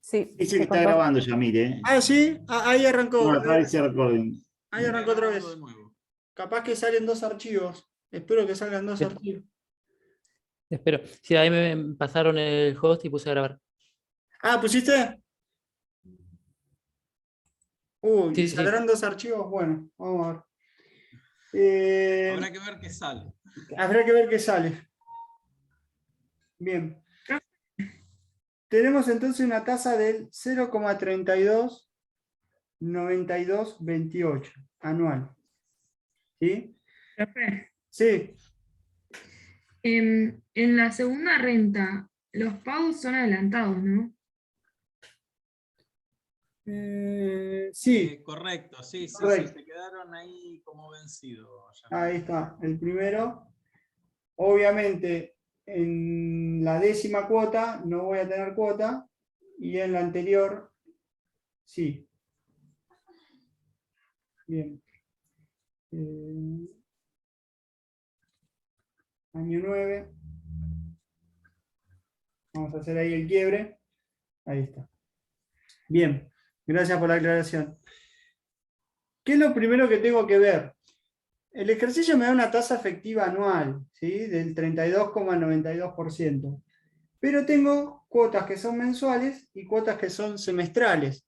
Sí, Dice que se está cortó. grabando ya, mire. Ah, sí, ahí arrancó. No, acá dice recording. Ahí arrancó otra vez. Capaz que salen dos archivos. Espero que salgan dos archivos. Espero. Sí, ahí me pasaron el host y puse a grabar. Ah, ¿pusiste? Uy, Sí, sí, sí. ¿saldrán dos archivos? Bueno, vamos a ver. Habrá que ver qué sale. Habrá que ver qué sale. Bien. Tenemos entonces una tasa del 0,329228 anual. ¿Sí? Profe, Sí. en la segunda renta, los pagos son adelantados, ¿no? Sí, Correcto, sí, correcto. se quedaron ahí como vencidos. Ahí está, el primero. Obviamente, en la 10ª cuota no voy a tener cuota y en la anterior sí. Bien. Año 9. Vamos a hacer ahí el quiebre. Ahí está. Bien, gracias por la aclaración. ¿Qué es lo primero que tengo que ver? El ejercicio me da una tasa efectiva anual, ¿sí? Del 32,92%. Pero tengo cuotas que son mensuales y cuotas que son semestrales.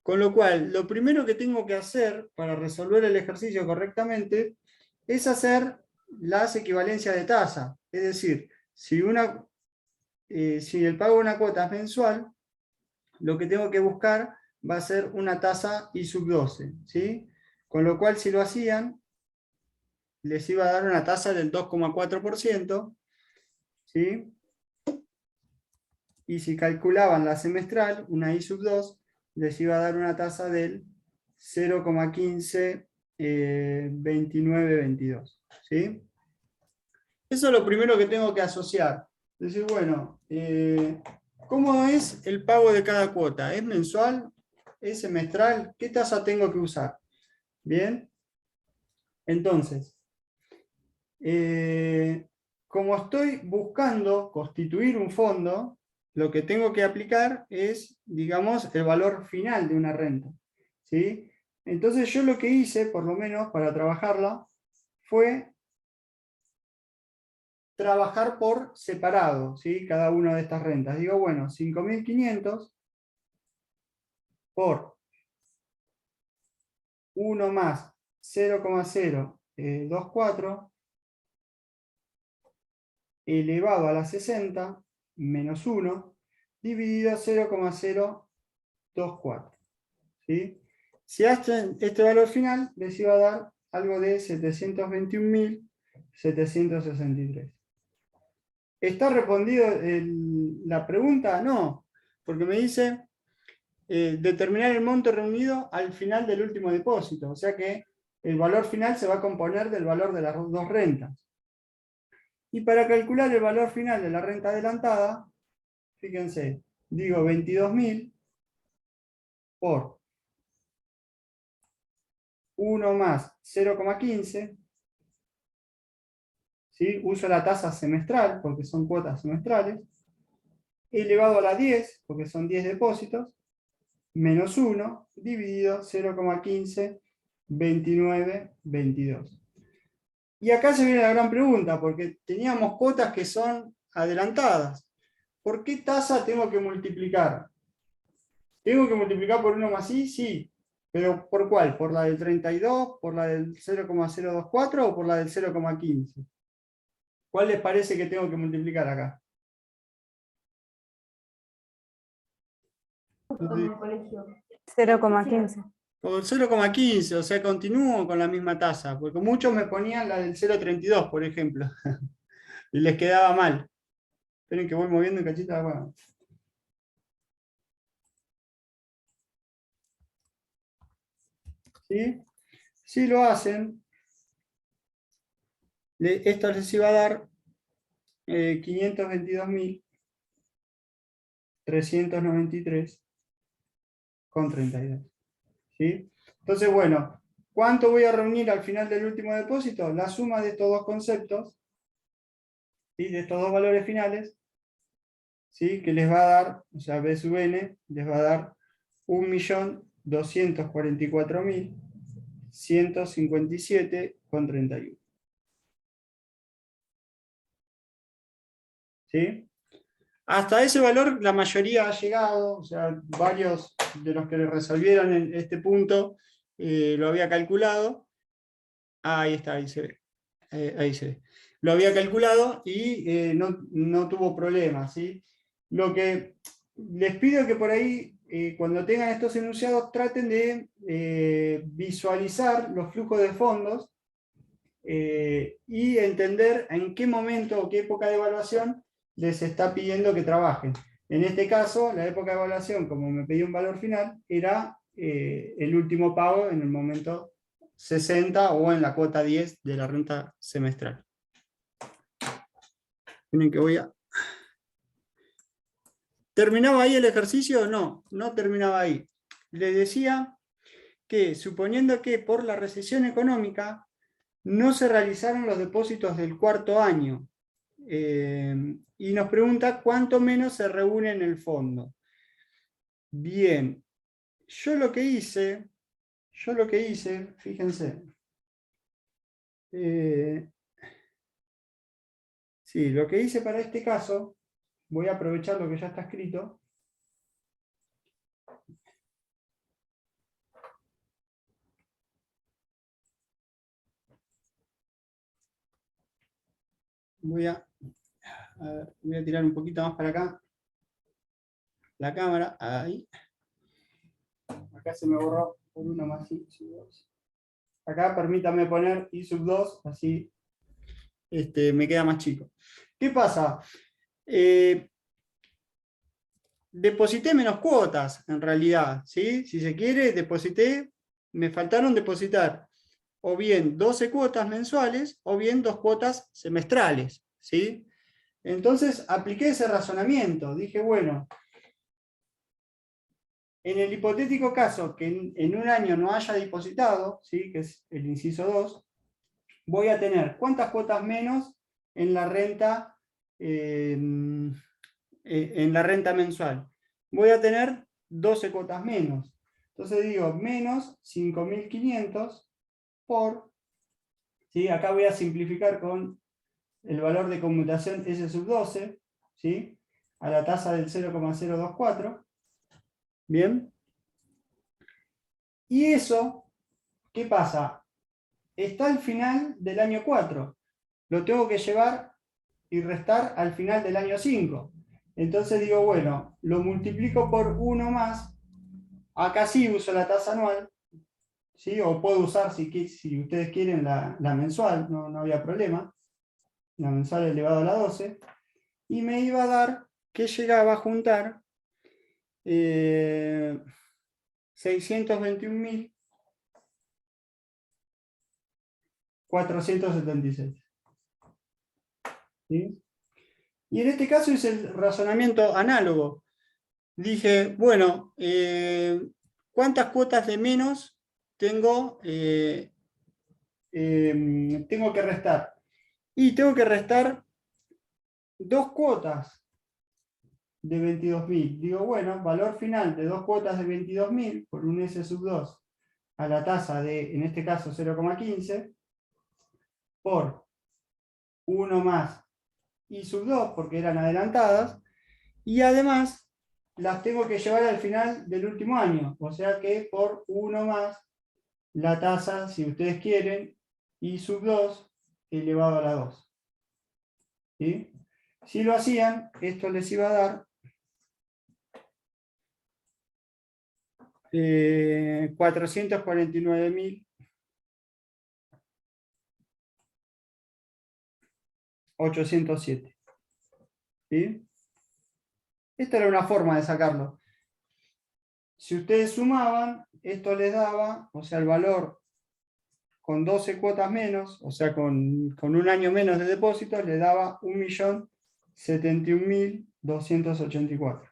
Con lo cual, lo primero que tengo que hacer para resolver el ejercicio correctamente es hacer las equivalencias de tasa. Es decir, si el pago de una cuota es mensual, lo que tengo que buscar va a ser una tasa I sub 12. ¿Sí? Con lo cual, si lo hacían, les iba a dar una tasa del 2,4%. ¿Sí? Y si calculaban la semestral, una I sub 2, les iba a dar una tasa del 0,152922. ¿Sí? Eso es lo primero que tengo que asociar. Decir, bueno, ¿cómo es el pago de cada cuota? ¿Es mensual? ¿Es semestral? ¿Qué tasa tengo que usar? Bien. Entonces, como estoy buscando constituir un fondo, lo que tengo que aplicar es, digamos, el valor final de una renta. ¿Sí? Entonces yo lo que hice, por lo menos para trabajarla, fue trabajar por separado, ¿sí? Cada una de estas rentas. Digo, bueno, 5.500 por 1 más 0,024 elevado a la 60 menos 1 dividido 0,024. ¿Sí? Si hacen este valor final, les iba a dar algo de 721.763. ¿Está respondido la pregunta? No, porque me dice determinar el monto reunido al final del último depósito. O sea que el valor final se va a componer del valor de las dos rentas. Y para calcular el valor final de la renta adelantada, fíjense, digo 22.000 por 1 más 0,15, ¿sí? Uso la tasa semestral, porque son cuotas semestrales, elevado a la 10, porque son 10 depósitos, menos 1, dividido 0,152922. Y acá se viene la gran pregunta, porque teníamos cuotas que son adelantadas. ¿Por qué tasa tengo que multiplicar? ¿Tengo que multiplicar por 1 más I? Sí. ¿Pero por cuál? ¿Por la del 32? ¿Por la del 0,024? ¿O por la del 0,15? ¿Cuál les parece que tengo que multiplicar acá? 0,15. Por 0,15, o sea, continúo con la misma tasa, porque muchos me ponían la del 0,32, por ejemplo, y les quedaba mal. Esperen que voy moviendo un cachito. Bueno. ¿Sí? Si lo hacen, esto les iba a dar 522.393,32. ¿Sí? Entonces, bueno, ¿cuánto voy a reunir al final del último depósito? La suma de estos dos conceptos, ¿sí? De estos dos valores finales, ¿sí? Que les va a dar, o sea, B sub n les va a dar 1.244.157,31. ¿Sí? Hasta ese valor la mayoría ha llegado, o sea, varios de los que resolvieron en este punto lo había calculado. Ahí está, ahí se ve. Ahí se ve. Lo había calculado y no tuvo problemas, ¿sí? Lo que les pido que por ahí, cuando tengan estos enunciados, traten de visualizar los flujos de fondos y entender en qué momento o qué época de evaluación les está pidiendo que trabajen. En este caso, la época de evaluación, como me pedía un valor final, era el último pago en el momento 60 o en la cuota 10 de la renta semestral. Miren que voy a... ¿Terminaba ahí el ejercicio? No, no terminaba ahí. Les decía que suponiendo que por la recesión económica no se realizaron los depósitos del cuarto año, y nos pregunta cuánto menos se reúne en el fondo. Bien, yo lo que hice, fíjense, sí, lo que hice para este caso, voy a aprovechar lo que ya está escrito. Voy a tirar un poquito más para acá la cámara, ahí. Acá se me borró por uno más I sub 2. Acá permítame poner I sub 2, así me queda más chico. ¿Qué pasa? Deposité menos cuotas, en realidad, ¿sí? Si se quiere, me faltaron depositar o bien 12 cuotas mensuales o bien 2 cuotas semestrales, ¿sí? Entonces apliqué ese razonamiento, dije, bueno, en el hipotético caso que en un año no haya depositado, ¿sí? Que es el inciso 2, voy a tener ¿cuántas cuotas menos en la renta mensual? Voy a tener 12 cuotas menos. Entonces digo, menos 5.500 por, ¿sí? Acá voy a simplificar con el valor de conmutación S sub 12, ¿sí? A la tasa del 0,024. Bien. Y eso, ¿qué pasa? Está al final del año 4. Lo tengo que llevar y restar al final del año 5. Entonces digo, bueno, lo multiplico por 1 más. Acá sí uso la tasa anual, ¿sí? O puedo usar, si ustedes quieren, la mensual, no había problema. La mensual elevado a la 12. Y me iba a dar que llegaba a juntar 621.476. ¿Sí? Y en este caso hice el razonamiento análogo. Dije, bueno, ¿cuántas cuotas de menos tengo que restar? Y tengo que restar 2 cuotas de 22.000. Digo, bueno, valor final de 2 cuotas de 22.000 por un S sub 2 a la tasa de, en este caso, 0,15 por 1 más I sub 2, porque eran adelantadas, y además las tengo que llevar al final del último año, o sea que por 1 más la tasa, si ustedes quieren, I sub 2 elevado a la 2. ¿Sí? Si lo hacían, esto les iba a dar 449.807. ¿Sí? Esta era una forma de sacarlo. Si ustedes sumaban, esto les daba, o sea, el valor con 12 cuotas menos, o sea, con un año menos de depósitos, les daba 1.071.284.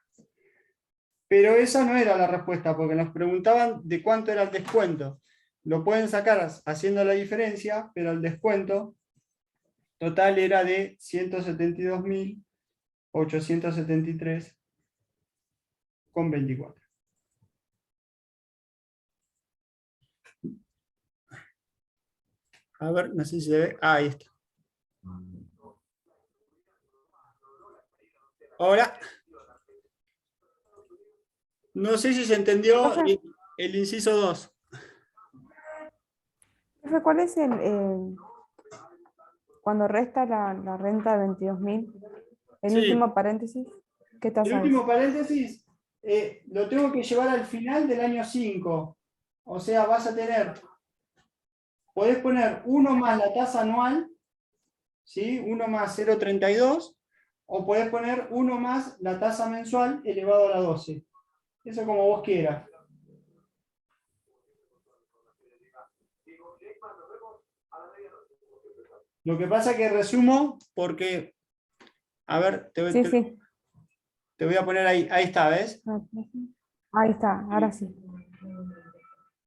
Pero esa no era la respuesta, porque nos preguntaban de cuánto era el descuento. Lo pueden sacar haciendo la diferencia, pero el descuento total era de 873,24. A ver, no sé si se ve. Ah, ahí está. Ahora, no sé si se entendió el inciso 2. Profe, ¿cuál es cuando resta la renta de 22.000? El Sí. último paréntesis, ¿qué El tasa es? último paréntesis lo tengo que llevar al final del año 5. O sea, vas a tener, podés poner 1 más la tasa anual, ¿sí? 1 más 0,32, o podés poner 1 más la tasa mensual elevado a la 12. Eso como vos quieras. Lo que pasa es que resumo porque, a ver, te voy a poner ahí, ahí está, ¿ves? Ahí está, ahora sí.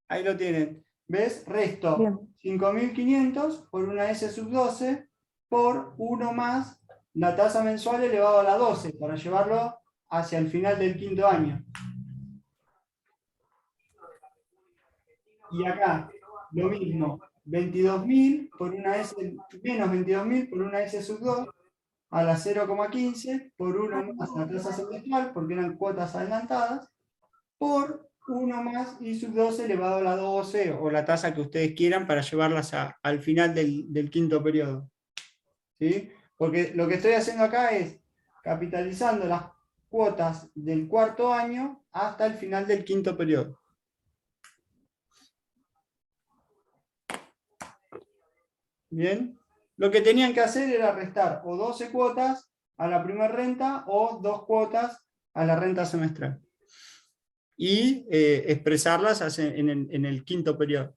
Ahí lo tienen. ¿Ves? Resto Bien. 5.500 por una S sub 12 por 1 más la tasa mensual elevado a la 12 para llevarlo hacia el final del quinto año. Y acá, lo mismo, 22.000 por una S, menos 22.000 por una S sub 2 a la 0,15 por 1 más la tasa semestral, porque eran cuotas adelantadas, por 1 más I sub 12 elevado a la 12, o la tasa que ustedes quieran para llevarlas al final del quinto periodo. ¿Sí? Porque lo que estoy haciendo acá es capitalizando las cuotas del cuarto año hasta el final del quinto periodo. Bien. Lo que tenían que hacer era restar o 12 cuotas a la primera renta o 2 cuotas a la renta semestral. Y expresarlas en el quinto periodo.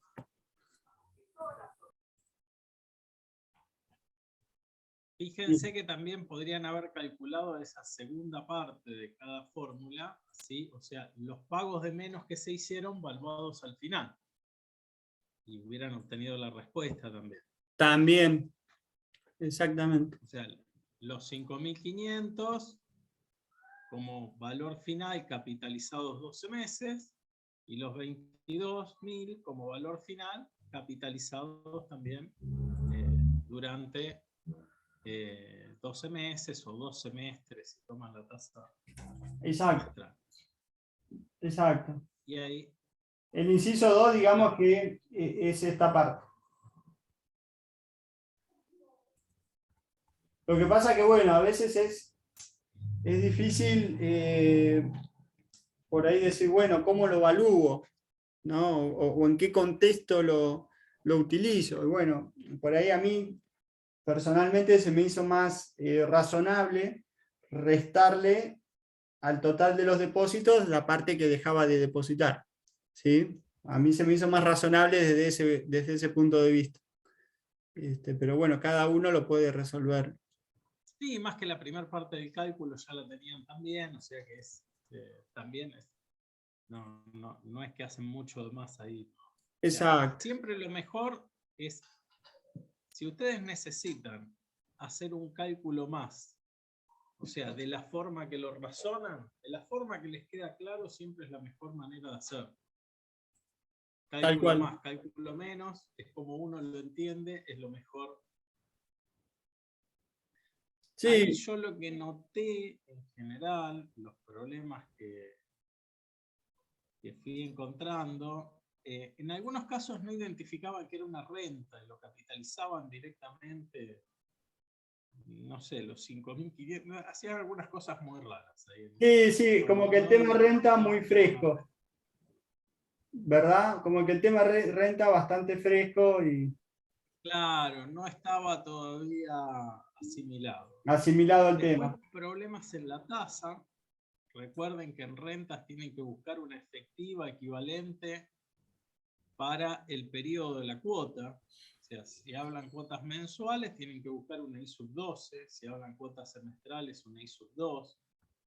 Fíjense que también podrían haber calculado esa segunda parte de cada fórmula, ¿sí? O sea, los pagos de menos que se hicieron valuados al final. Y hubieran obtenido la respuesta también. También, exactamente. O sea, los 5.500 como valor final capitalizados 12 meses y los 22.000 como valor final capitalizados también durante 12 meses o 2 semestres si toman la tasa semestral. Exacto. Y ahí, el inciso 2, digamos que es esta parte. Lo que pasa que, bueno, a veces es difícil por ahí decir, bueno, ¿cómo lo evalúo? ¿No? O en qué contexto lo utilizo. Y bueno, por ahí a mí personalmente se me hizo más razonable restarle al total de los depósitos la parte que dejaba de depositar. ¿Sí? A mí se me hizo más razonable desde ese punto de vista. Pero bueno, cada uno lo puede resolver. sí, más que la primera parte del cálculo ya la tenían también, o sea que es también es, no es que hacen mucho de más ahí. O sea, Exacto. siempre lo mejor es, si ustedes necesitan hacer un cálculo más, o sea, de la forma que lo razonan, de la forma que les queda claro, siempre es la mejor manera de hacer. Tal Cálculo cual. más, cálculo menos, es como uno lo entiende, es lo mejor. Ahí Sí, yo lo que noté en general, los problemas que fui encontrando, en algunos casos no identificaban que era una renta y lo capitalizaban directamente, no sé, los 5.500, hacían algunas cosas muy raras. Ahí, sí, como que el tema renta muy fresco, ¿verdad? Como que el tema renta bastante fresco y Claro, no estaba todavía asimilado. asimilado al Después tema. problemas en la tasa. Recuerden que en rentas tienen que buscar una efectiva equivalente para el periodo de la cuota. O sea, si hablan cuotas mensuales, tienen que buscar una I sub 12. Si hablan cuotas semestrales, una I sub 2.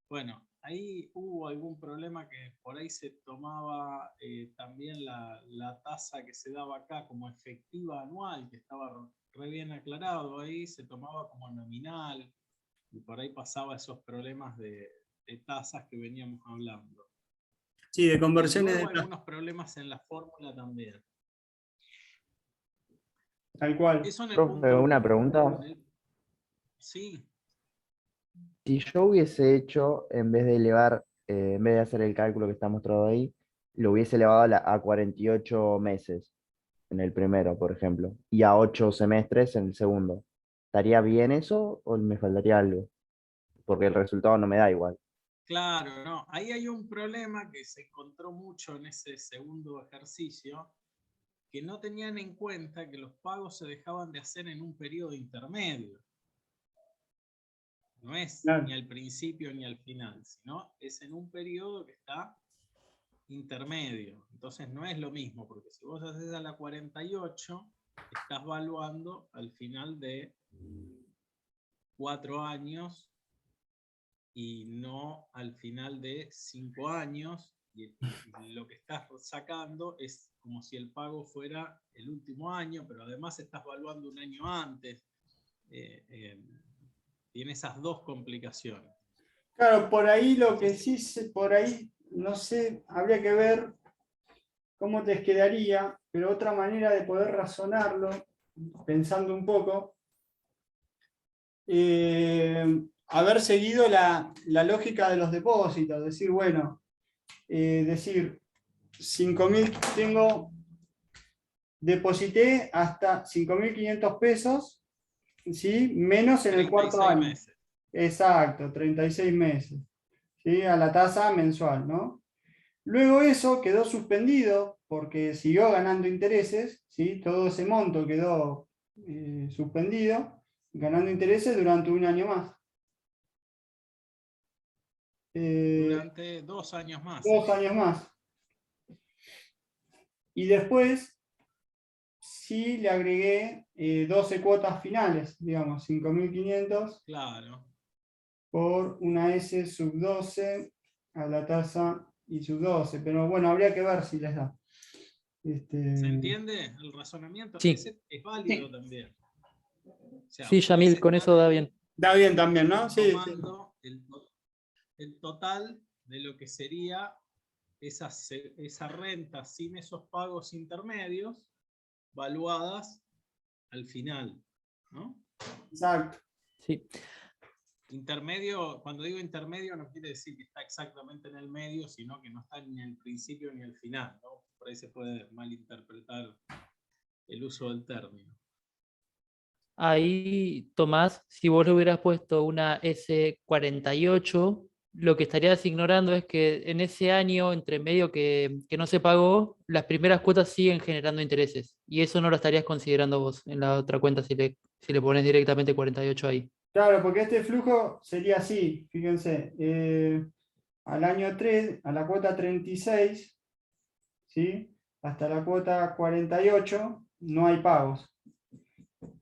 Bueno, ahí hubo algún problema que por ahí se tomaba también la tasa que se daba acá como efectiva anual, que estaba re bien aclarado ahí, se tomaba como nominal. Y por ahí pasaba esos problemas de tasas que veníamos hablando. Sí, de Y conversiones de luego tasas, algunos problemas en la fórmula también. tal cual. Eso en el Profe, punto. una pregunta. Sí, Si yo hubiese hecho, en vez de elevar, en vez de hacer el cálculo que está mostrado ahí, lo hubiese elevado a 48 meses en el primero, por ejemplo, y a 8 semestres en el segundo, ¿estaría bien eso o me faltaría algo? Porque el resultado no me da igual. claro, no. Ahí hay un problema que se encontró mucho en ese segundo ejercicio, que no tenían en cuenta que los pagos se dejaban de hacer en un periodo intermedio. No es Claro. ni al principio ni al final, sino es en un periodo que está intermedio. Entonces no es lo mismo, porque si vos haces a la 48, estás valuando al final de 4 años y no al final de 5 años. Y lo que estás sacando es como si el pago fuera el último año, pero además estás valuando un año antes. Tiene esas dos complicaciones. Claro, por ahí lo que sí, por ahí, no sé, habría que ver cómo te quedaría, pero otra manera de poder razonarlo, pensando un poco, haber seguido la lógica de los depósitos, decir, bueno, decir, 5.000 tengo, deposité hasta 5.500 pesos, ¿sí? Menos en el cuarto 36 año. meses. Exacto, 36 meses, ¿sí? A la tasa mensual, ¿no? Luego eso quedó suspendido porque siguió ganando intereses, ¿sí? Todo ese monto quedó suspendido, ganando intereses durante un año más. Durante 2 años más. 2 años más. Y después sí le agregué 12 cuotas finales, digamos, 5.500 Claro. por una S sub 12 a la tasa y sub 12. Pero bueno, habría que ver si les da. ¿Se entiende el razonamiento? Sí. Ese es válido también. O sea, Sí, Yamil, podés con estar eso da ahí bien. Da bien también, ¿no? Sí, sí. tomando el total de lo que sería esa renta sin esos pagos intermedios, valuadas al final, ¿no? Exacto. Sí. Intermedio, cuando digo intermedio no quiere decir que está exactamente en el medio, sino que no está ni en el principio ni el final, ¿no? Por ahí se puede malinterpretar el uso del término. Ahí, Tomás, si vos le hubieras puesto una S48, lo que estarías ignorando es que en ese año, entre medio que no se pagó, las primeras cuotas siguen generando intereses. Y eso no lo estarías considerando vos en la otra cuenta si le pones directamente 48 ahí. Claro, porque este flujo sería así, fíjense, al año 3, a la cuota 36, ¿sí? Hasta la cuota 48 no hay pagos.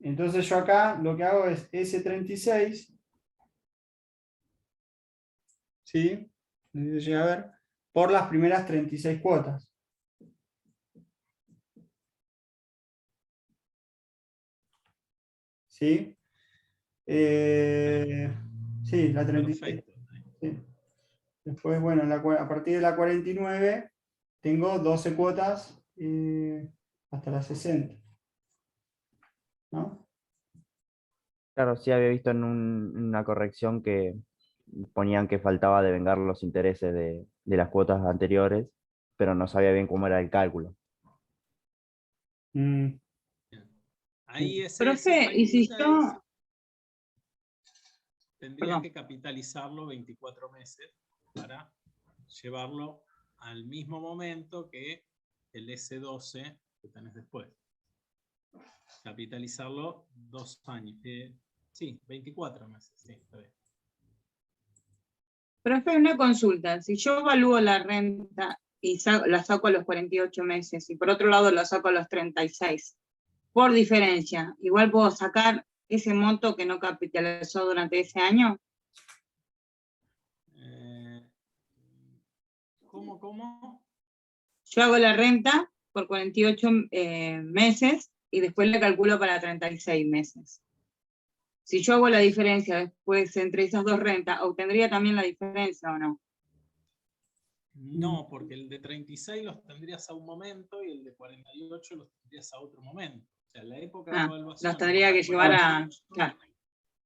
Entonces yo acá lo que hago es S36, ¿sí? Llega a ver, por las primeras 36 cuotas. ¿Sí? Sí, la 36. Perfecto. Sí. Después, bueno, a partir de la 49 tengo 12 cuotas hasta las 60. ¿No? Claro, sí había visto en una corrección que ponían que faltaba devengar los intereses de las cuotas anteriores, pero no sabía bien cómo era el cálculo. Mm, Ahí esa Profe, y si fallita yo, tendrías perdón, que capitalizarlo 24 meses para llevarlo al mismo momento que el S12 que tenés después. Capitalizarlo 2 años. Sí, 24 meses. Sí, está bien. profe, una consulta. Si yo evalúo la renta y la saco a los 48 meses y por otro lado la saco a los 36, por diferencia, igual puedo sacar ese monto que no capitalizó durante ese año. ¿Cómo? Yo hago la renta por 48 meses y después le calculo para 36 meses. Si yo hago la diferencia después entre esas dos rentas, ¿obtendría también la diferencia o no? No, porque el de 36 los tendrías a un momento y el de 48 los tendrías a otro momento. O sea, la época de evaluación. Los tendría que llevar a... Claro,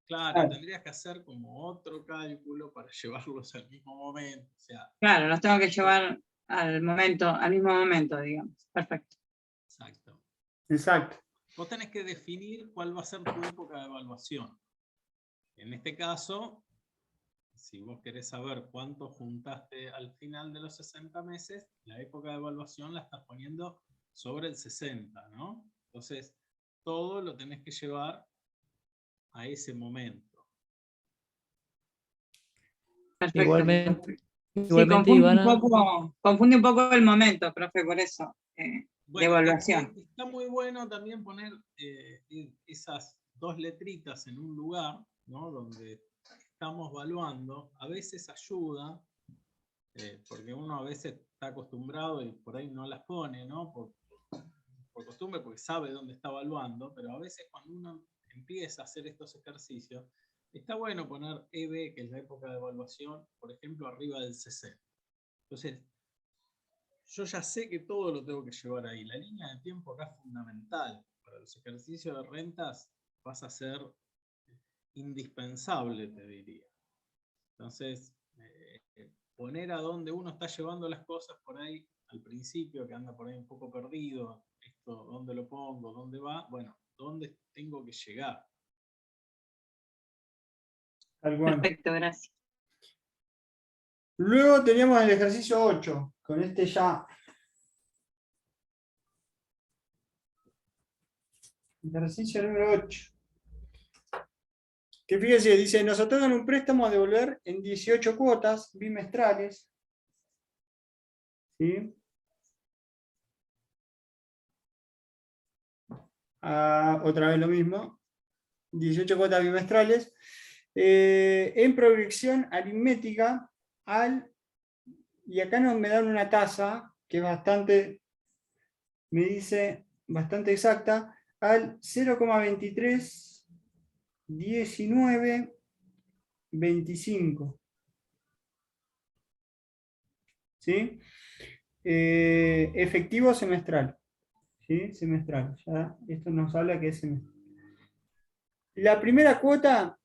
Claro. tendrías que hacer como otro cálculo para llevarlos al mismo momento. O sea, Claro, los tengo que llevar al mismo momento, digamos. Perfecto. exacto. Exacto. Vos tenés que definir cuál va a ser tu época de evaluación. En este caso, si vos querés saber cuánto juntaste al final de los 60 meses, la época de evaluación la estás poniendo sobre el 60, ¿no? Entonces, todo lo tenés que llevar a ese momento. Perfecto. Igualmente, Sí, igualmente Ivana, confunde un poco el momento, profe, por eso, de evaluación. Está muy bueno también poner esas dos letritas en un lugar, ¿no? Donde estamos evaluando, a veces ayuda, porque uno a veces está acostumbrado y por ahí no las pone, ¿no? Por costumbre, porque sabe dónde está evaluando, pero a veces cuando uno empieza a hacer estos ejercicios, está bueno poner EB, que es la época de evaluación, por ejemplo, arriba del 60. Entonces, yo ya sé que todo lo tengo que llevar ahí. La línea de tiempo acá es fundamental. Para los ejercicios de rentas vas a ser indispensable, te diría. Entonces, poner a dónde uno está llevando las cosas por ahí al principio, que anda por ahí un poco perdido, esto, ¿dónde lo pongo? ¿Dónde va? Bueno, ¿dónde tengo que llegar? Tal cual. Perfecto, gracias. Luego teníamos el ejercicio 8. Con este ya. Ejercicio número 8. Que fíjense, dice, nos otorgan un préstamo a devolver en 18 cuotas bimestrales. ¿Sí? Otra vez lo mismo. 18 cuotas bimestrales. En progresión aritmética y acá me dan una tasa que es bastante, me dice, bastante exacta, al 0,231925. ¿Sí? Efectivo semestral. ¿Sí? Semestral. Ya esto nos habla que es semestral. La primera cuota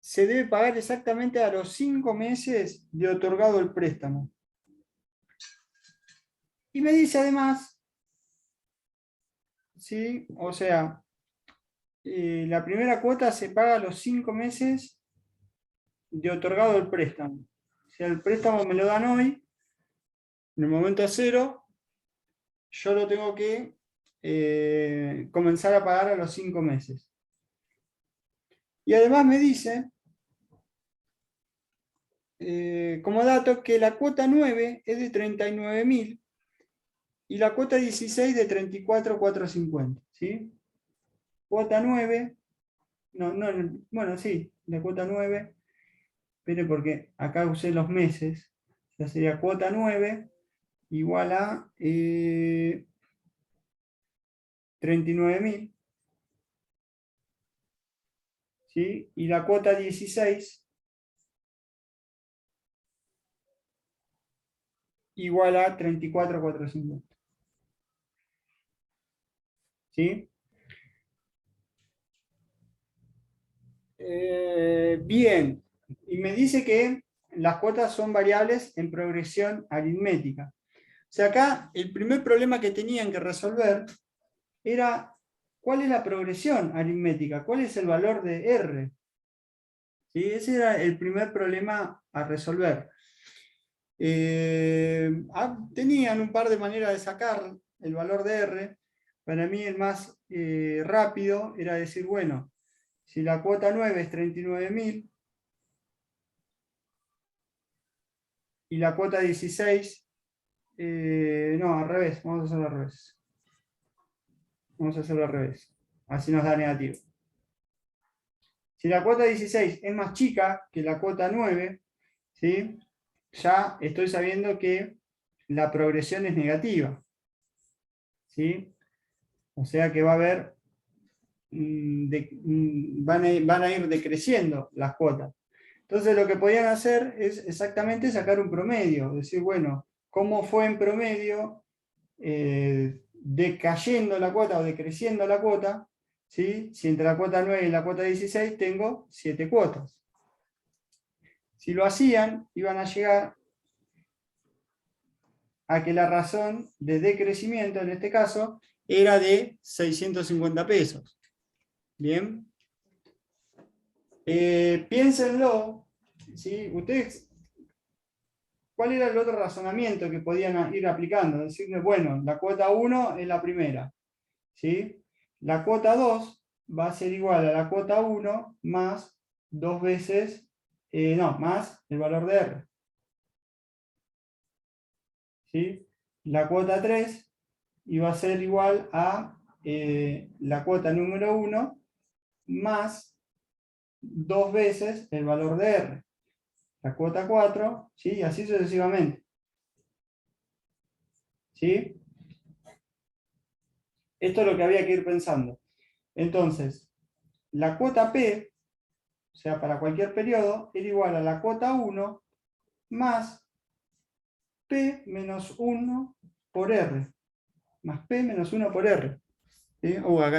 se debe pagar exactamente a los 5 meses de otorgado el préstamo. Y me dice además, ¿sí? O sea, la primera cuota se paga a los 5 meses de otorgado el préstamo. O sea, el préstamo me lo dan hoy, en el momento cero, yo lo tengo que comenzar a pagar a los 5 meses. Y además me dice, como dato, que la cuota 9 es de 39.000 y la cuota 16 de 34.450. ¿Sí? Cuota 9, bueno, sí, la cuota 9, pero porque acá usé los meses, ya sería cuota 9 igual a 39.000. ¿Sí? Y la cuota 16 igual a 34.450. ¿Sí? Bien, y me dice que las cuotas son variables en progresión aritmética. O sea, acá el primer problema que tenían que resolver era cuál es la progresión aritmética, cuál es el valor de R. ¿Sí? Ese era el primer problema a resolver. Tenían un par de maneras de sacar el valor de R. Para mí el más rápido era decir, bueno, si la cuota 9 es 39.000 y la cuota 16, no, al revés, vamos a hacerlo al revés. Vamos a hacerlo al revés, así nos da negativo. Si la cuota 16 es más chica que la cuota 9, ¿sí? Ya estoy sabiendo que la progresión es negativa. ¿Sí? O sea que va a haber van a ir decreciendo las cuotas. Entonces lo que podían hacer es exactamente sacar un promedio, decir, bueno, ¿cómo fue en promedio decayendo la cuota o decreciendo la cuota? ¿Sí? Si entre la cuota 9 y la cuota 16 tengo 7 cuotas. Si lo hacían, iban a llegar a que la razón de decrecimiento, en este caso, era de 650 pesos. Bien. Piénsenlo, ¿sí? Ustedes, ¿cuál era el otro razonamiento que podían ir aplicando? Decirle, bueno, la cuota 1 es la primera, ¿sí? La cuota 2 va a ser igual a la cuota 1 más 2 veces, más el valor de R. ¿Sí? La cuota 3 iba a ser igual a la cuota número 1 más 2 veces el valor de R. La cuota 4, ¿sí? Y así sucesivamente. ¿Sí? Esto es lo que había que ir pensando. Entonces, la cuota P, o sea, para cualquier periodo, era igual a la cuota 1 más P menos 1 por R. Más P menos 1 por R. ¿Sí?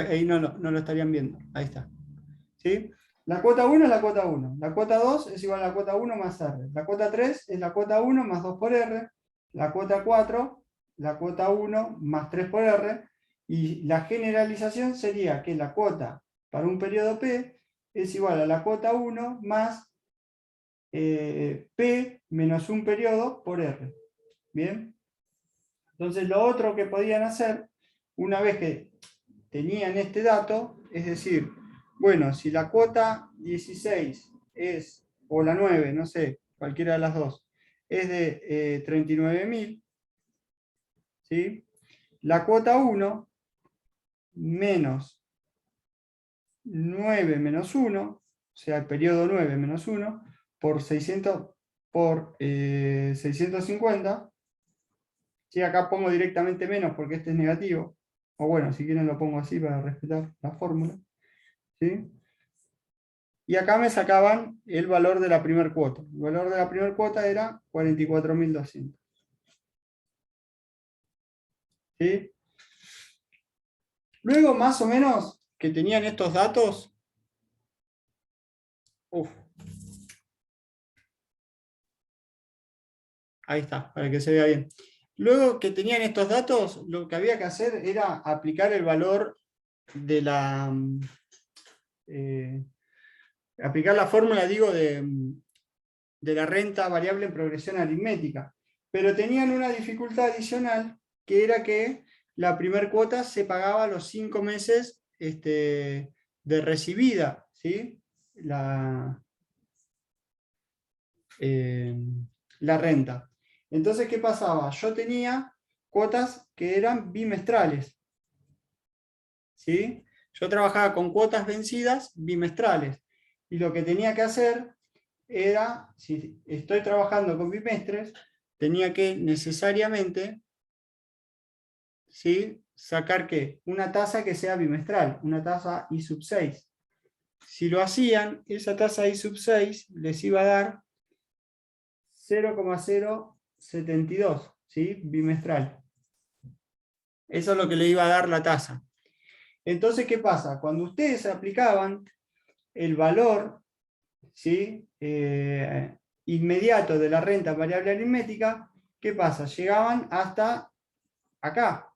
Ahí no lo estarían viendo. Ahí está. ¿Sí? La cuota 1 es la cuota 1. La cuota 2 es igual a la cuota 1 más R. La cuota 3 es la cuota 1 más 2 por R. La cuota 4, la cuota 1 más 3 por R. Y la generalización sería que la cuota para un periodo P es igual a la cuota 1 más P menos un periodo por R. ¿Bien? Entonces lo otro que podían hacer, una vez que tenían este dato, es decir, bueno, si la cuota 16 es, o la 9, no sé, cualquiera de las dos, es de 39.000, ¿sí? La cuota 1 menos 9 menos 1, o sea, el periodo 9 menos 1, por 650, ¿sí? Acá pongo directamente menos porque este es negativo, o bueno, si quieren lo pongo así para respetar la fórmula, ¿sí? Y acá me sacaban el valor de la primera cuota. El valor de la primera cuota era 44.200. ¿Sí? Luego, más o menos, que tenían estos datos. Ahí está, para que se vea bien. Luego que tenían estos datos, lo que había que hacer era aplicar el valor de la... aplicar la fórmula, digo, de la renta variable en progresión aritmética. Pero tenían una dificultad adicional, que era que la primera cuota se pagaba a los 5 meses de recibida, ¿sí? La renta. Entonces, ¿qué pasaba? Yo tenía cuotas que eran bimestrales, ¿sí? Yo trabajaba con cuotas vencidas bimestrales, y lo que tenía que hacer era, si estoy trabajando con bimestres, tenía que necesariamente, ¿sí?, sacar ¿qué? Una tasa que sea bimestral, una tasa I sub 6. Si lo hacían, esa tasa I sub 6 les iba a dar 0,072, ¿sí?, bimestral. Eso es lo que le iba a dar la tasa. Entonces, ¿qué pasa? Cuando ustedes aplicaban el valor, ¿sí?, inmediato de la renta variable aritmética, ¿qué pasa? Llegaban hasta acá,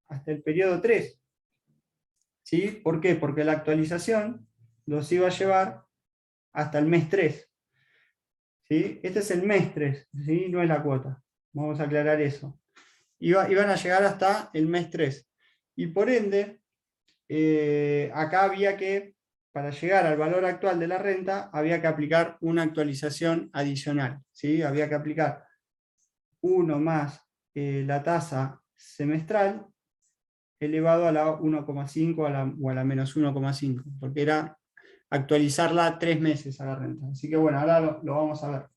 hasta el periodo 3. ¿Sí? ¿Por qué? Porque la actualización los iba a llevar hasta el mes 3. ¿Sí? Este es el mes 3, ¿sí? No es la cuota. Vamos a aclarar eso. Iban a llegar hasta el mes 3. Y por ende, acá había que, para llegar al valor actual de la renta, había que aplicar una actualización adicional, ¿sí? Había que aplicar 1 más la tasa semestral elevado a la 1,5 o a la menos 1,5, porque era actualizarla 3 meses a la renta. Así que bueno, ahora lo vamos a ver.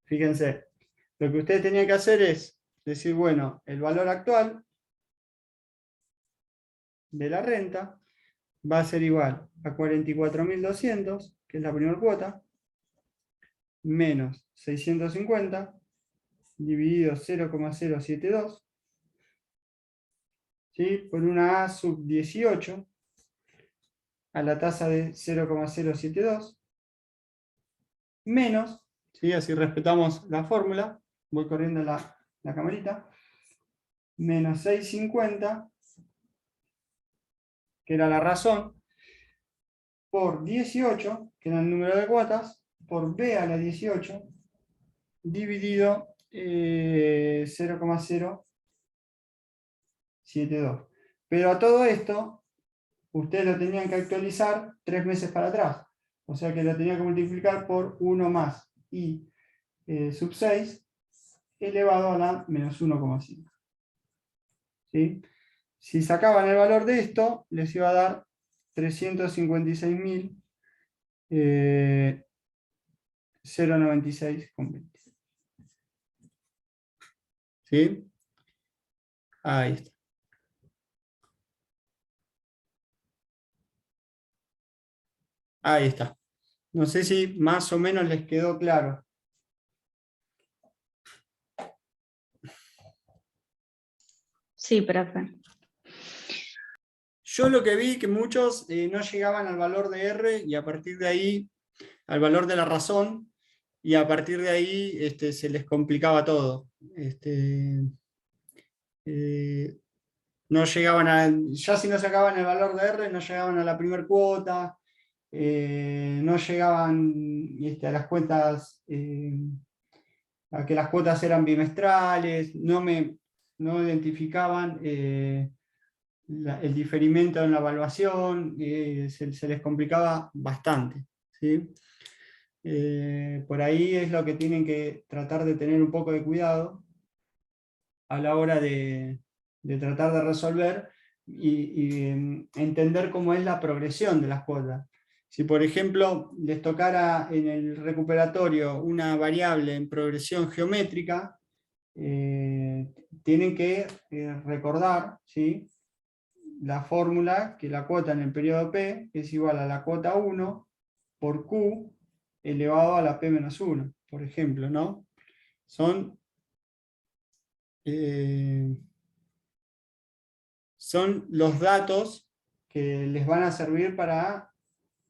Fíjense, lo que ustedes tenían que hacer es decir, bueno, el valor actual de la renta va a ser igual a 44.200, que es la primera cuota, menos 650, dividido 0,072, ¿sí? Por una A sub 18, a la tasa de 0,072, menos, ¿sí? Así respetamos la fórmula, voy corriendo la camarita, menos 650, que era la razón, por 18, que era el número de cuotas, por B a la 18, dividido 0,072. Pero a todo esto, ustedes lo tenían que actualizar 3 meses para atrás. O sea que lo tenían que multiplicar por 1 más I sub 6 elevado a la menos 1,5. ¿Sí? Si sacaban el valor de esto, les iba a dar 356.096,20. ¿Sí? Ahí está. Ahí está. No sé si más o menos les quedó claro. Sí, profe. Yo lo que vi que muchos no llegaban al valor de R y a partir de ahí, al valor de la razón, y a partir de ahí se les complicaba todo. No llegaban ya si no sacaban el valor de R, no llegaban a la primer cuota, no llegaban a las cuentas, a que las cuotas eran bimestrales, no identificaban el diferimiento en la evaluación, se les complicaba bastante, ¿sí? Por ahí es lo que tienen que tratar de tener un poco de cuidado a la hora de tratar de resolver y entender cómo es la progresión de las cuotas. Si por ejemplo les tocara en el recuperatorio una variable en progresión geométrica, tienen que recordar, ¿sí?, la fórmula que la cuota en el periodo P es igual a la cuota 1 por Q elevado a la P menos 1, por ejemplo, ¿no? Son los datos que les van a servir para,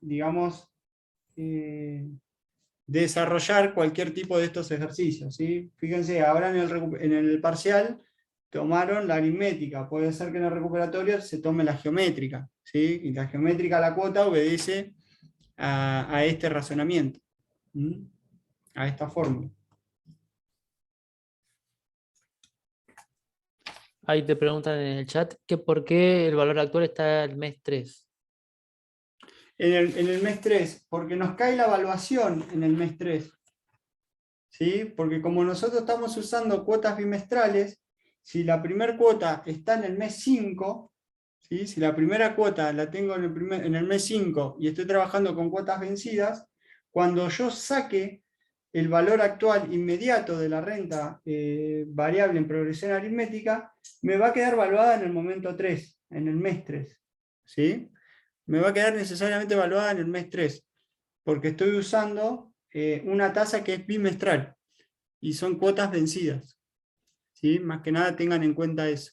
digamos, desarrollar cualquier tipo de estos ejercicios, ¿sí? Fíjense, ahora en el parcial tomaron la aritmética, puede ser que en el recuperatorio se tome la geométrica, ¿sí? Y la geométrica, la cuota, obedece a este razonamiento, a esta fórmula. Ahí te preguntan en el chat que por qué el valor actual está el mes 3. En el mes 3, porque nos cae la evaluación en el mes 3. ¿Sí? Porque como nosotros estamos usando cuotas bimestrales, si la primera cuota está en el mes 5, ¿sí?, si la primera cuota la tengo en el mes 5 y estoy trabajando con cuotas vencidas, cuando yo saque el valor actual inmediato de la renta variable en progresión aritmética, me va a quedar evaluada en el momento 3, en el mes 3. ¿Sí? Me va a quedar necesariamente evaluada en el mes 3, porque estoy usando una tasa que es bimestral, y son cuotas vencidas. ¿Sí? Más que nada tengan en cuenta eso.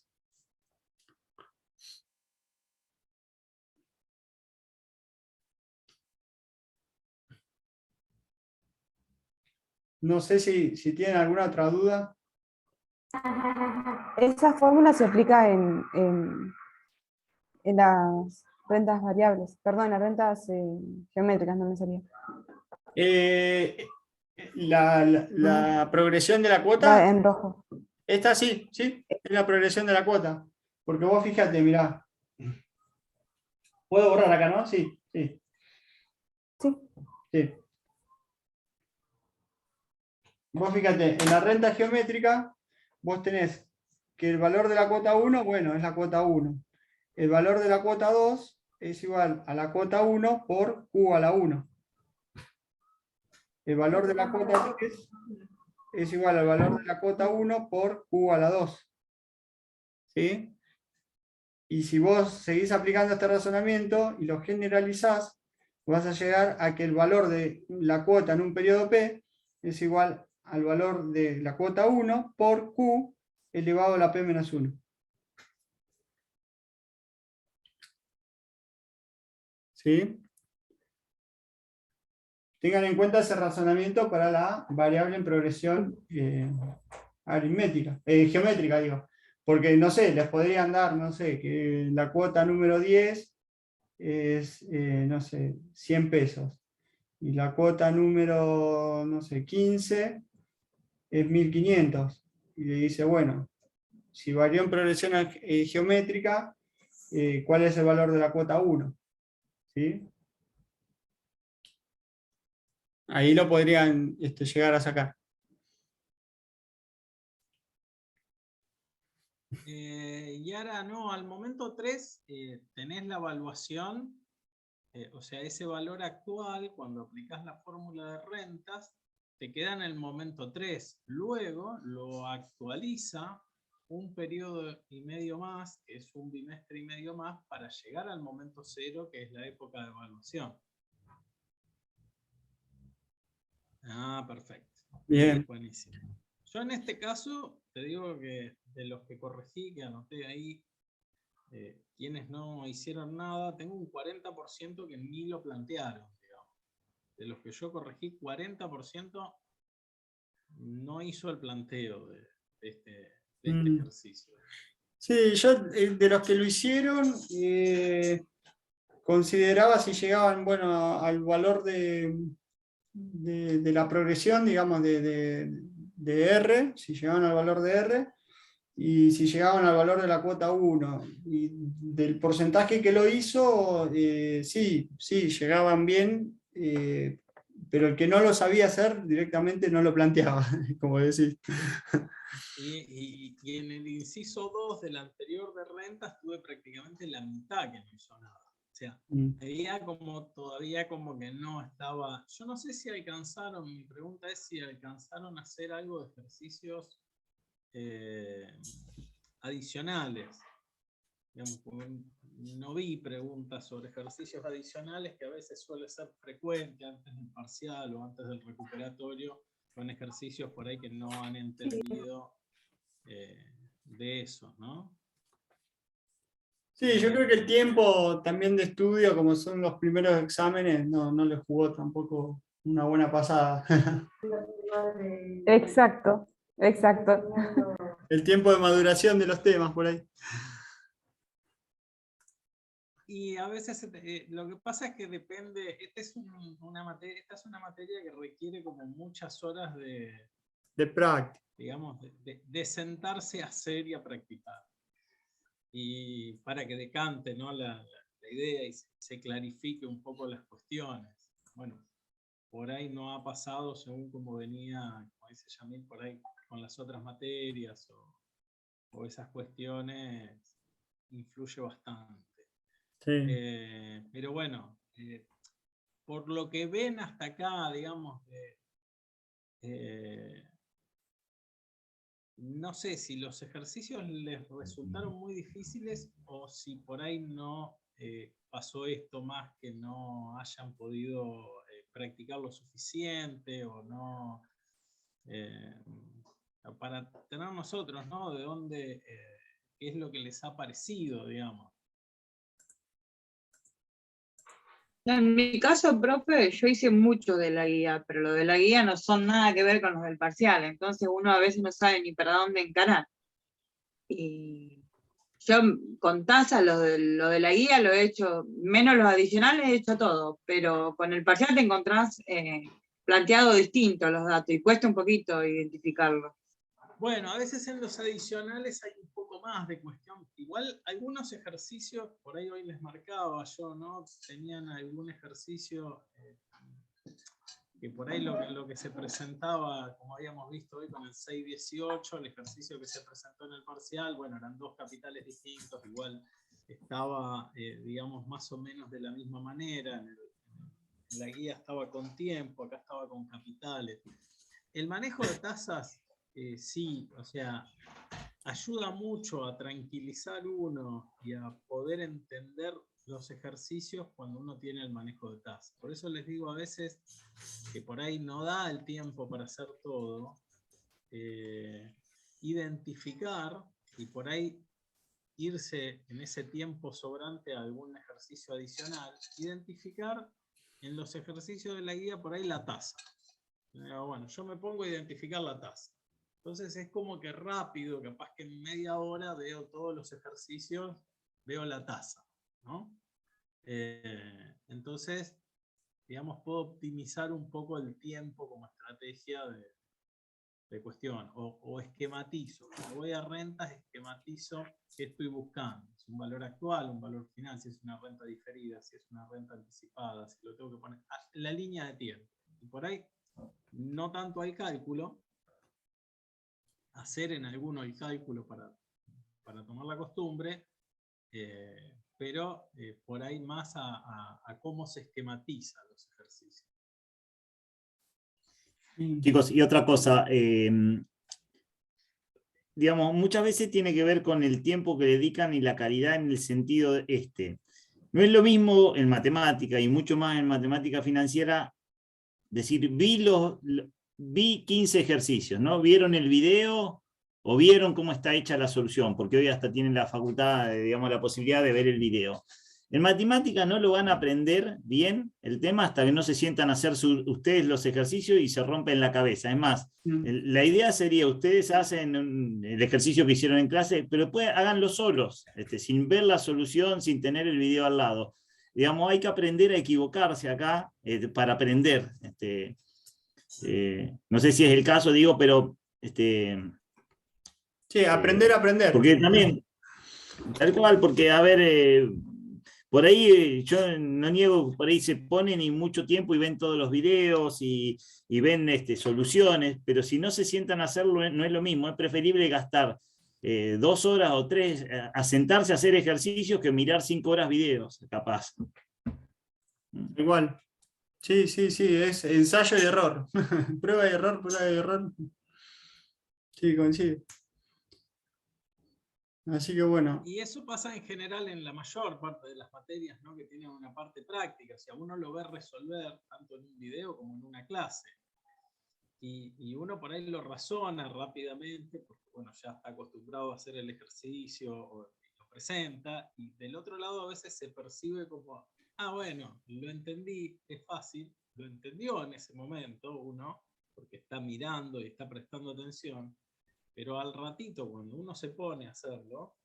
No sé si tienen alguna otra duda. Esa fórmula se aplica en las rentas variables, perdón, en las rentas geométricas, no me salía. La progresión de la Va cuota, en rojo. esta sí, es la progresión de la cuota. Porque vos fíjate, mirá. ¿Puedo borrar acá, no? Sí. Sí. Vos fíjate, en la renta geométrica, vos tenés que el valor de la cuota 1, bueno, es la cuota 1. El valor de la cuota 2 es igual a la cuota 1 por Q a la 1. El valor de la cuota 3 es igual al valor de la cuota 1 por Q a la 2. ¿Sí? Y si vos seguís aplicando este razonamiento y lo generalizás, vas a llegar a que el valor de la cuota en un periodo P es igual al valor de la cuota 1 por Q elevado a la P menos 1. ¿Sí? Tengan en cuenta ese razonamiento para la variable en progresión aritmética, geométrica, digo. Porque, no sé, les podrían dar, no sé, que la cuota número 10 es, no sé, 100 pesos. Y la cuota número, no sé, 15 es 1500. Y le dice, bueno, si varió en progresión geométrica, ¿cuál es el valor de la cuota 1? ¿Sí? Ahí lo podrían llegar a sacar. Y ahora no, al momento 3 tenés la evaluación, o sea, ese valor actual, cuando aplicás la fórmula de rentas, te queda en el momento 3. Luego lo actualiza un periodo y medio más, que es un bimestre y medio más, para llegar al momento 0, que es la época de evaluación. Ah, perfecto. Bien. Buenísimo. Yo en este caso, te digo que de los que corregí, que anoté ahí, quienes no hicieron nada, tengo un 40% que ni lo plantearon, digamos. De los que yo corregí, 40% no hizo el planteo de este ejercicio. Sí, yo de los que lo hicieron, consideraba si llegaban, bueno, al valor de la progresión, digamos, de R, si llegaban al valor de R, y si llegaban al valor de la cuota 1. Y del porcentaje que lo hizo, sí, llegaban bien, pero el que no lo sabía hacer directamente no lo planteaba, como decís. Y en el inciso 2 del anterior de rentas tuve prácticamente la mitad que no hizo nada. O sea, veía como todavía como que no estaba. Yo no sé si alcanzaron, mi pregunta es si alcanzaron a hacer algo de ejercicios adicionales. Digamos, no vi preguntas sobre ejercicios adicionales, que a veces suele ser frecuente antes del parcial o antes del recuperatorio, con ejercicios por ahí que no han entendido de eso, ¿no? Sí, yo creo que el tiempo también de estudio, como son los primeros exámenes, no les jugó tampoco una buena pasada. Exacto, exacto. El tiempo de maduración de los temas por ahí. Y a veces lo que pasa es que depende, esta es una materia que requiere como muchas horas de práctica, digamos, de sentarse a hacer y a practicar. Y para que decante, ¿no?, la idea y se clarifique un poco las cuestiones. Bueno, por ahí no ha pasado según como venía, como dice Yamil, por ahí con las otras materias o esas cuestiones, influye bastante. sí. Pero bueno, por lo que ven hasta acá, digamos, no sé si los ejercicios les resultaron muy difíciles o si por ahí no pasó esto más que no hayan podido practicar lo suficiente o no, para tener nosotros, ¿no?, de dónde, qué es lo que les ha parecido, digamos. En mi caso, profe, yo hice mucho de la guía, pero lo de la guía no son nada que ver con los del parcial, entonces uno a veces no sabe ni para dónde encarar. Y yo con tasa lo de la guía lo he hecho, menos los adicionales he hecho todo, pero con el parcial te encontrás planteado distinto los datos y cuesta un poquito identificarlo. Bueno, a veces en los adicionales hay un poco más de cuestión. Igual algunos ejercicios, por ahí hoy les marcaba yo, ¿no? Tenían algún ejercicio que por ahí lo que se presentaba, como habíamos visto hoy con el 618, el ejercicio que se presentó en el parcial, bueno, eran dos capitales distintos, igual estaba, digamos, más o menos de la misma manera. En la guía estaba con tiempo, acá estaba con capitales. El manejo de tasas, sí, o sea, ayuda mucho a tranquilizar uno y a poder entender los ejercicios cuando uno tiene el manejo de tasa. Por eso les digo a veces que por ahí no da el tiempo para hacer todo, identificar y por ahí irse en ese tiempo sobrante a algún ejercicio adicional, identificar en los ejercicios de la guía por ahí la tasa. Bueno, yo me pongo a identificar la tasa. Entonces es como que rápido, capaz que en media hora veo todos los ejercicios, veo la tasa, ¿no? Entonces, digamos, puedo optimizar un poco el tiempo como estrategia de cuestión, o esquematizo. Cuando voy a rentas, esquematizo qué estoy buscando. Si es un valor actual, un valor final, si es una renta diferida, si es una renta anticipada, si lo tengo que poner en la línea de tiempo. Y por ahí, no tanto al cálculo, hacer en alguno el cálculo para tomar la costumbre, pero por ahí más a cómo se esquematizan los ejercicios. Chicos, y otra cosa, digamos, muchas veces tiene que ver con el tiempo que dedican y la calidad en el sentido no es lo mismo en matemática y mucho más en matemática financiera decir, vi 15 ejercicios, ¿no? ¿Vieron el video o vieron cómo está hecha la solución? Porque hoy hasta tienen la facultad, digamos, la posibilidad de ver el video. En matemática no lo van a aprender bien el tema hasta que no se sientan a hacer ustedes los ejercicios y se rompen la cabeza. Es más, la idea sería, ustedes hacen el ejercicio que hicieron en clase, pero después háganlo solos, sin ver la solución, sin tener el video al lado. Digamos, hay que aprender a equivocarse acá para aprender. No sé si es el caso, digo, pero... Sí, aprender a aprender. Porque también, tal cual, porque, a ver... por ahí yo no niego, por ahí se ponen y mucho tiempo y ven todos los videos y ven soluciones, pero si no se sientan a hacerlo no es lo mismo, es preferible gastar 2 horas o 3 a sentarse a hacer ejercicios que mirar 5 horas videos, capaz. Igual. Sí, es ensayo y error. Prueba y error, prueba y error. Sí, coincide. Así que bueno. Y eso pasa en general en la mayor parte de las materias, ¿no? Que tienen una parte práctica. O sea, uno lo ve resolver tanto en un video como en una clase. Y uno por ahí lo razona rápidamente, porque bueno, ya está acostumbrado a hacer el ejercicio o lo presenta. Y del otro lado a veces se percibe como, bueno, lo entendí, es fácil. Lo entendió en ese momento uno, porque está mirando y está prestando atención. Pero al ratito, cuando uno se pone a hacerlo,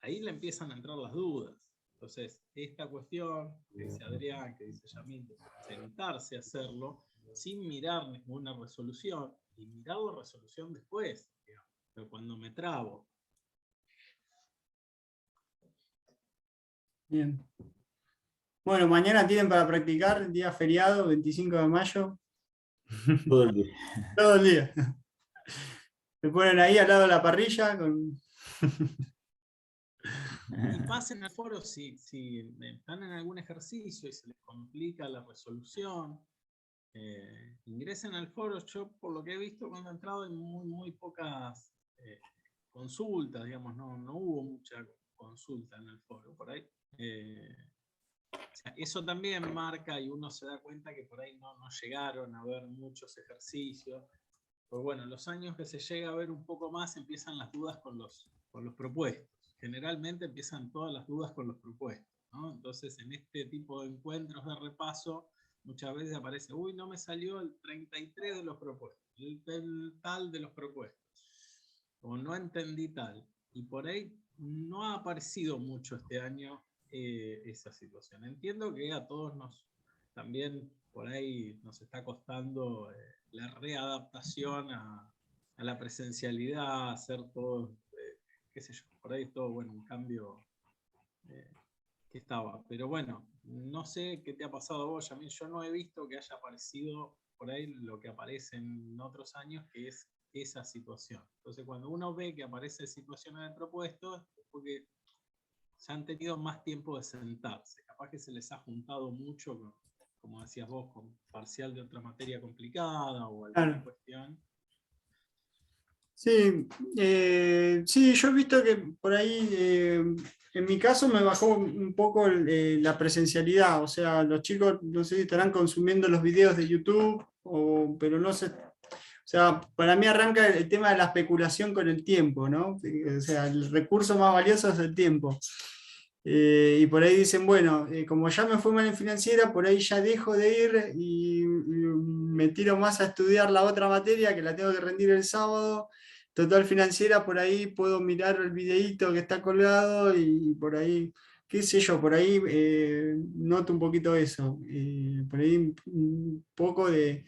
ahí le empiezan a entrar las dudas. Entonces, esta cuestión que dice Adrián, que dice Yamil, sentarse a hacerlo sin mirar ninguna resolución, y mirar la resolución después, digamos, pero cuando me trabo. Bien. Bueno, mañana tienen para practicar, día feriado, 25 de mayo. Todo el día. Todo el día. Se ponen ahí al lado de la parrilla con... Y pasen al foro si están en algún ejercicio y se les complica la resolución. Ingresen al foro. Yo, por lo que he visto, cuando he entrado, hay muy pocas consultas, digamos, no hubo mucha consulta en el foro por ahí. O sea, eso también marca y uno se da cuenta que por ahí no llegaron a ver muchos ejercicios. Pues bueno, los años que se llega a ver un poco más empiezan las dudas con los propuestos. Generalmente empiezan todas las dudas con los propuestos, ¿no? Entonces, en este tipo de encuentros de repaso, muchas veces aparece, no me salió el 33 de los propuestos, el tal de los propuestos, o no entendí tal. Y por ahí no ha aparecido mucho este año esa situación. Entiendo que a todos también por ahí nos está costando la readaptación a la presencialidad, hacer todo, qué sé yo, por ahí todo, bueno, un cambio que estaba. Pero bueno, no sé qué te ha pasado a vos, Yamil. Yo no he visto que haya aparecido por ahí lo que aparece en otros años, que es esa situación. Entonces, cuando uno ve que aparece situaciones de propuestos, es porque ya han tenido más tiempo de sentarse. Capaz que se les ha juntado mucho, como decías vos, con parcial de otra materia complicada o alguna cuestión. Sí, sí, yo he visto que por ahí, en mi caso me bajó un poco la presencialidad, o sea, los chicos no sé si estarán consumiendo los videos de YouTube, pero no sé, o sea, para mí arranca el tema de la especulación con el tiempo, ¿no? O sea, el recurso más valioso es el tiempo. Y por ahí dicen, bueno, como ya me fue mal en financiera, por ahí ya dejo de ir y me tiro más a estudiar la otra materia que la tengo que rendir el sábado. Total financiera, por ahí puedo mirar el videíto que está colgado y por ahí, qué sé yo, por ahí noto un poquito eso. Por ahí un poco del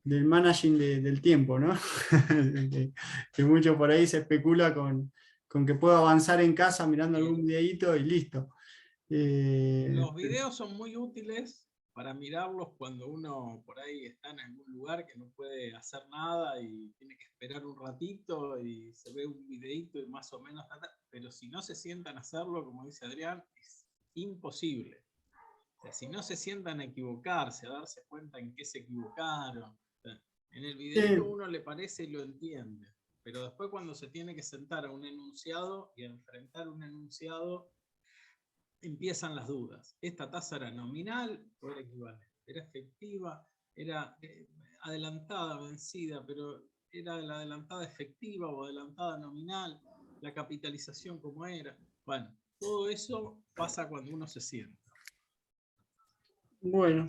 managing del tiempo, ¿no? que mucho por ahí se especula con que puedo avanzar en casa mirando algún videíto y listo. Los videos son muy útiles para mirarlos cuando uno por ahí está en algún lugar que no puede hacer nada y tiene que esperar un ratito y se ve un videíto y más o menos, pero si no se sientan a hacerlo, como dice Adrián, es imposible. O sea, si no se sientan a equivocarse, a darse cuenta en qué se equivocaron, o sea, en el videíto uno le parece y lo entiende, pero después cuando se tiene que sentar a un enunciado y a enfrentar un enunciado, empiezan las dudas. ¿Esta tasa era nominal o era equivalente? ¿Era efectiva? ¿Era adelantada, vencida, pero era la adelantada efectiva o adelantada nominal? ¿La capitalización cómo era? Bueno, todo eso pasa cuando uno se sienta. Bueno,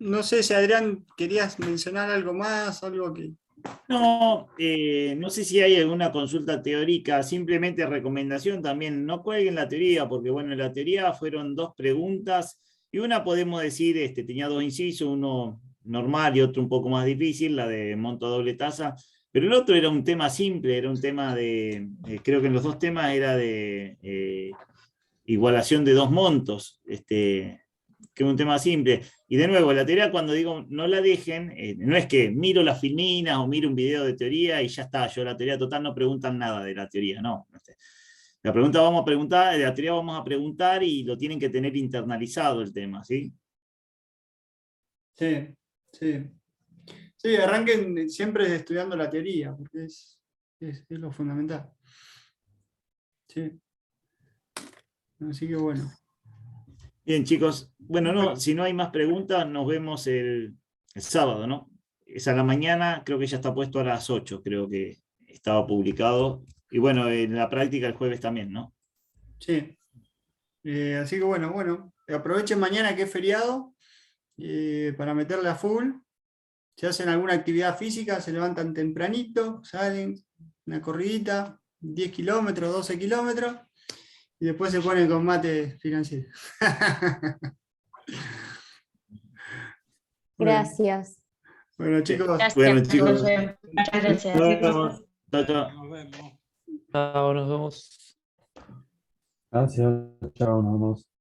no sé si Adrián querías mencionar algo más, algo que... No, no sé si hay alguna consulta teórica, simplemente recomendación también, no cuelguen la teoría, porque bueno, en la teoría fueron 2 preguntas, y una podemos decir, tenía 2 incisos, uno normal y otro un poco más difícil, la de monto doble tasa, pero el otro era un tema simple, era un tema de, creo que en los 2 temas era de igualación de 2 montos, que es un tema simple. Y de nuevo, la teoría, cuando digo no la dejen, no es que miro las filminas o miro un video de teoría y ya está, yo la teoría total no preguntan nada de la teoría, no. La pregunta vamos a preguntar, de la teoría vamos a preguntar y lo tienen que tener internalizado el tema, ¿sí? Sí, sí. Sí, arranquen siempre estudiando la teoría, porque es lo fundamental. Sí. Así que bueno. Bien, chicos. Bueno, no, si no hay más preguntas, nos vemos el sábado, ¿no? Es a la mañana, creo que ya está puesto a las 8, creo que estaba publicado. Y bueno, en la práctica el jueves también, ¿no? Sí. Así que bueno, aprovechen mañana que es feriado para meterle a full. Si hacen alguna actividad física, se levantan tempranito, salen una corridita, 10 kilómetros, 12 kilómetros, y después se ponen con mate financiero. Gracias. Bueno, chicos. Bueno, chicos. Muchas gracias. Nos vemos. Chao, chao. Nos vemos. Chao, nos vemos. Gracias, chao, nos vemos.